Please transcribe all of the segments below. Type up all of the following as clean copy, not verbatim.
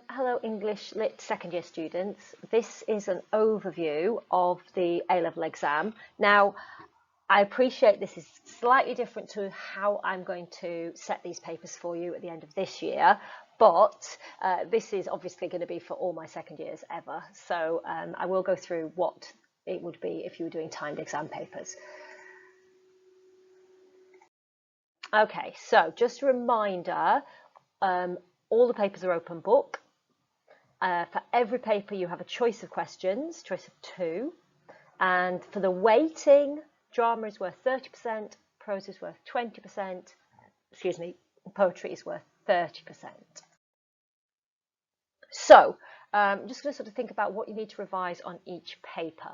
Hello English Lit second year students. This is an overview of the A-level exam. Now, I appreciate this is slightly different to how I'm going to set these papers for you at the end of this year, but this is obviously going to be for all my second years ever. So I will go through what it would be if you were doing timed exam papers. Okay, so just a reminder, all the papers are open book. For every paper you have a choice of questions, choice of 2, and for the weighting, drama is worth 30%, prose is worth 20%, poetry is worth 30%. So I'm just going to sort of think about what you need to revise on each paper.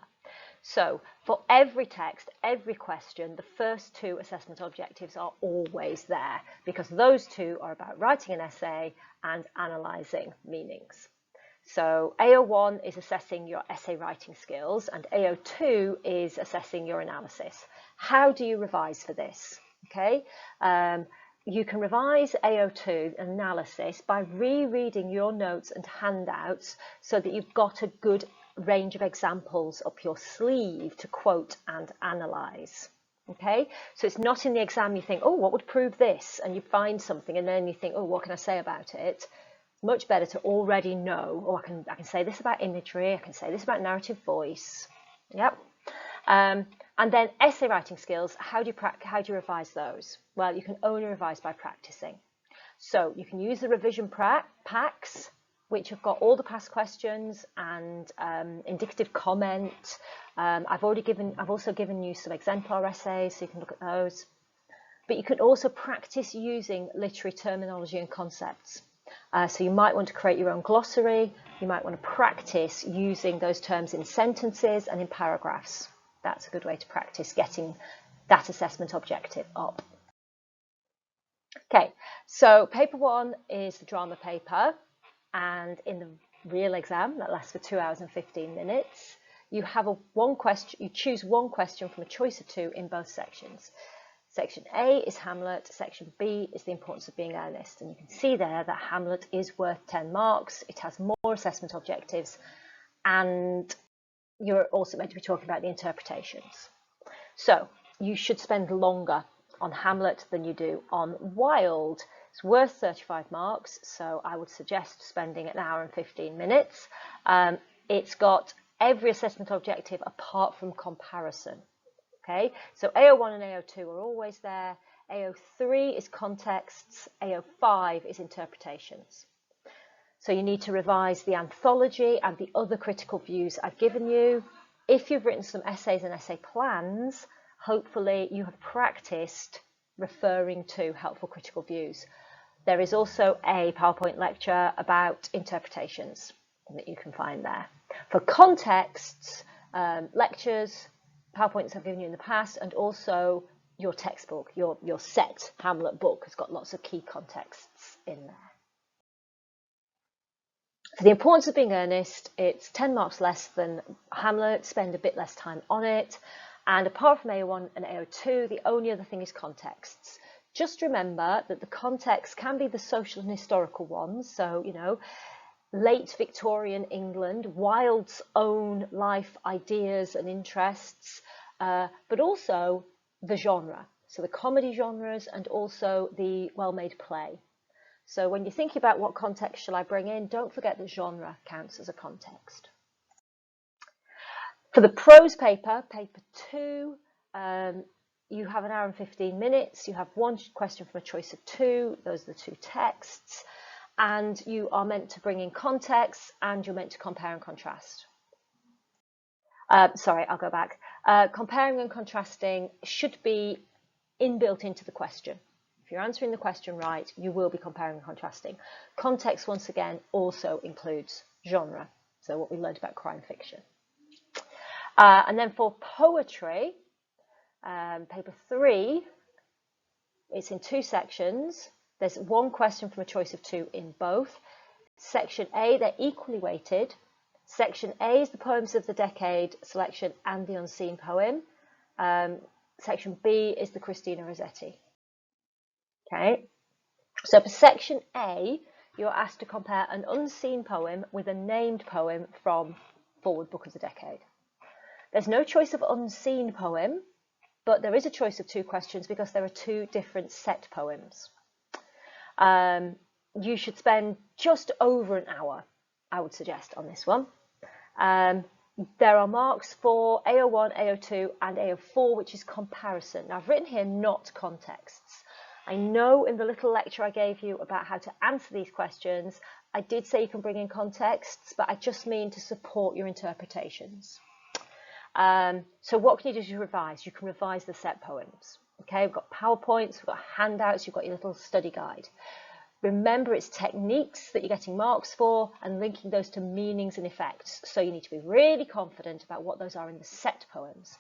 So for every text, every question, the first 2 assessment objectives are always there because those 2 are about writing an essay and analysing meanings. So AO1 is assessing your essay writing skills and AO2 is assessing your analysis. How do you revise for this? Okay, you can revise AO2 analysis by rereading your notes and handouts so that you've got a good range of examples up your sleeve to quote and analyse. Okay, so it's not in the exam you think, oh, what would prove this? And you find something and then you think, oh, what can I say about it? Much better to already know, oh, I can say this about imagery, I can say this about narrative voice. Yep. And then essay writing skills, how do you revise those? Well, you can only revise by practicing. So you can use the revision packs, which have got all the past questions and indicative comment. I've also given you some exemplar essays, so you can look at those. But you can also practice using literary terminology and concepts. So you might want to create your own glossary. You might want to practice using those terms in sentences and in paragraphs. That's a good way to practice getting that assessment objective up. Okay, so paper 1 is the drama paper, and in the real exam that lasts for 2 hours and 15 minutes, you have you choose one question from a choice of 2 in both sections. Section A is Hamlet, section B is the importance of being earnest, and you can see there that Hamlet is worth 10 marks, it has more assessment objectives, and you're also meant to be talking about the interpretations. So you should spend longer on Hamlet than you do on Wild. It's worth 35 marks, so I would suggest spending an hour and 15 minutes. It's got every assessment objective apart from comparison. Okay, so AO1 and AO2 are always there. AO3 is contexts, AO5 is interpretations. So you need to revise the anthology and the other critical views I've given you. If you've written some essays and essay plans, hopefully you have practiced referring to helpful critical views. There is also a PowerPoint lecture about interpretations that you can find there. For contexts, lectures, PowerPoints I've given you in the past, and also your textbook, your set Hamlet book has got lots of key contexts in there. For the importance of being earnest, it's 10 marks less than Hamlet, spend a bit less time on it. And apart from AO1 and AO2, the only other thing is contexts. Just remember that the context can be the social and historical ones. So, you know, late Victorian England, Wilde's own life, ideas and interests, but also the genre. So the comedy genres and also the well-made play. So when you're thinking about what context shall I bring in, don't forget that genre counts as a context. For the prose paper, paper 2, you have an hour and 15 minutes. You have one question from a choice of 2. Those are the 2 texts. And you are meant to bring in context and you're meant to compare and contrast. Sorry, I'll go back. Comparing and contrasting should be inbuilt into the question. If you're answering the question right, you will be comparing and contrasting. Context, once again, also includes genre. So what we learned about crime fiction. And then for poetry, paper 3, it's in 2 sections. There's one question from a choice of 2 in both. Section A, they're equally weighted. Section A is the poems of the decade selection and the unseen poem. Section B is the Christina Rossetti. Okay, so for section A, you're asked to compare an unseen poem with a named poem from Forward Book of the Decade. There's no choice of unseen poem, but there is a choice of 2 questions because there are 2 different set poems. You should spend just over an hour, I would suggest, on this one. There are marks for AO1, AO2 and AO4, which is comparison. Now, I've written here not contexts. I know in the little lecture I gave you about how to answer these questions, I did say you can bring in contexts, but I just mean to support your interpretations. So what can you do to revise? You can revise the set poems. Okay, we've got PowerPoints, we've got handouts, you've got your little study guide. Remember, it's techniques that you're getting marks for and linking those to meanings and effects. So you need to be really confident about what those are in the set poems.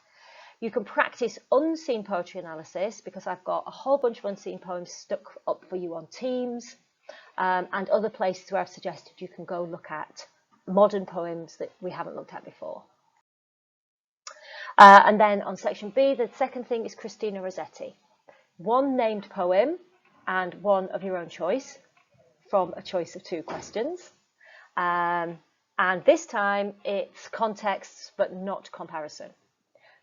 You can practice unseen poetry analysis because I've got a whole bunch of unseen poems stuck up for you on Teams and other places where I've suggested you can go look at modern poems that we haven't looked at before. And then on section B, the second thing is Christina Rossetti. 1 named poem and 1 of your own choice from a choice of 2 questions. And this time it's contexts but not comparison.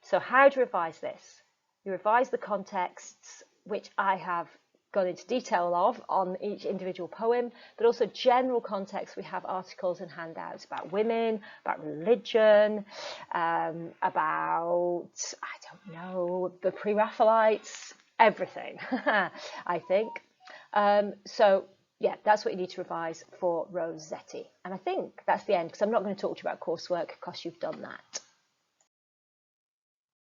So how do you revise this? You revise the contexts, which I have gone into detail of on each individual poem, but also general context. We have articles and handouts about women, about religion, about, I don't know, the pre-Raphaelites, everything, I think. So yeah, that's what you need to revise for Rossetti. And I think that's the end, because I'm not going to talk to you about coursework because you've done that.